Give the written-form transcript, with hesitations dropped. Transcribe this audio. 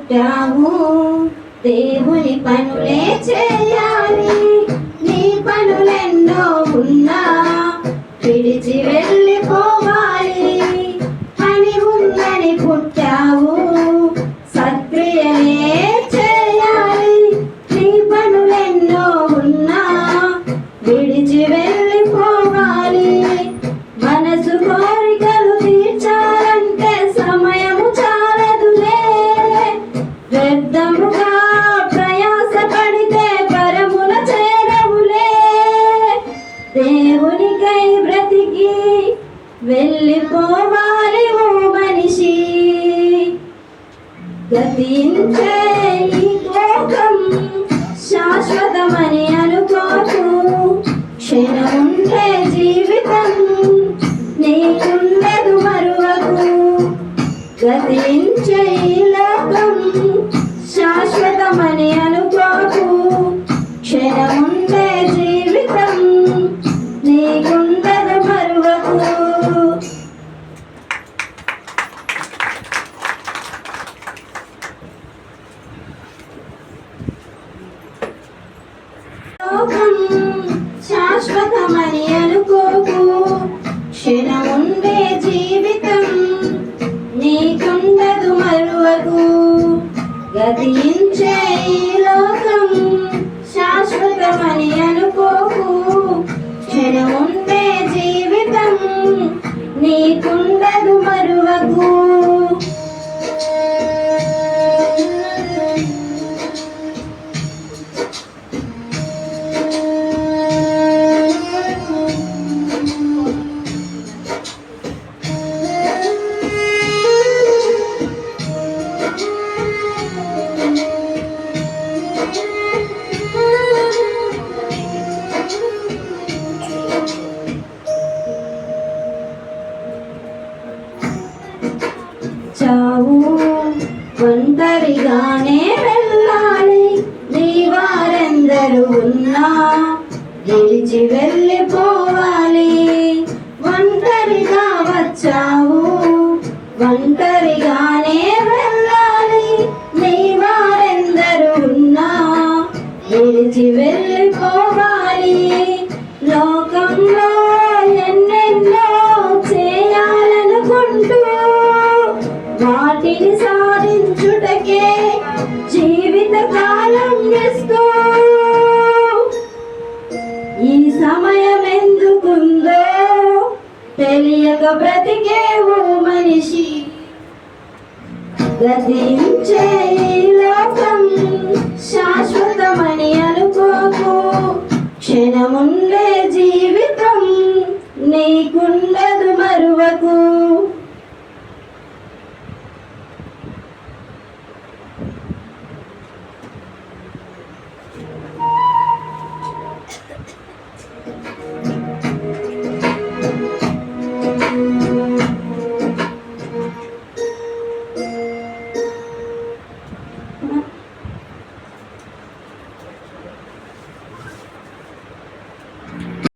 పుట్టావు, దేవుని పనులే చేయాలి. నీ పనులెన్నో ఉన్నా విడిచి వెళ్ళిపోవాలి అని ఉందని పుట్టావు, సత్క్రియలే చేయాలి. నీ పనులెన్నో ఉన్నా విడిచి వెళ్ళిపోవాలి. మనసు కోరికలు తీర్చాలంటే సమయము చాలదులే, వ్యర్థముగా ప్రయాస పడితే పరముల చేరవులే. దేవునికై బ్రతికి వెళ్ళిపోవాలి ఓ మనిషి, గతించే ఈ లోకం శాశ్వతమని అనుకోకు. క్షణముండే జీవితం నీకుండదు మరువకు. గతించే ఈ లోకం శాశ్వతమని అనుకోకు. క్షణముండే జీవితం నీకుండదు మరువకు. లోకం శాశ్వతమని అనుకోకు. క్షణముండే జీవితం నీకుండదు మరువకు. గతించే ఈ లోకం శాశ్వతమని అనుకోకు. క్షణముండే జీవితం నీకుండదు మరువకు. చావు ఒంటరిగానే వెళ్ళాలి. నీ వారెందరూ ఉన్నా గెలిచి వెళ్ళిపోవాలి. ఒంటరిగా వచ్చావు, ఒంటరిగానే వెళ్ళాలి. నీ వారెందరూ ఉన్నా గెలిచి వెళ్ళిపోవాలి. లోకంలో ఎన్నెన్నో చేయాలనుకుంటూ వాటిని సాధించుటకే జీవిత కాలం ఇస్తూ ఈ సమయం ఎందుకుందో తెలియక బ్రతికే ఓ మనిషి, గతించే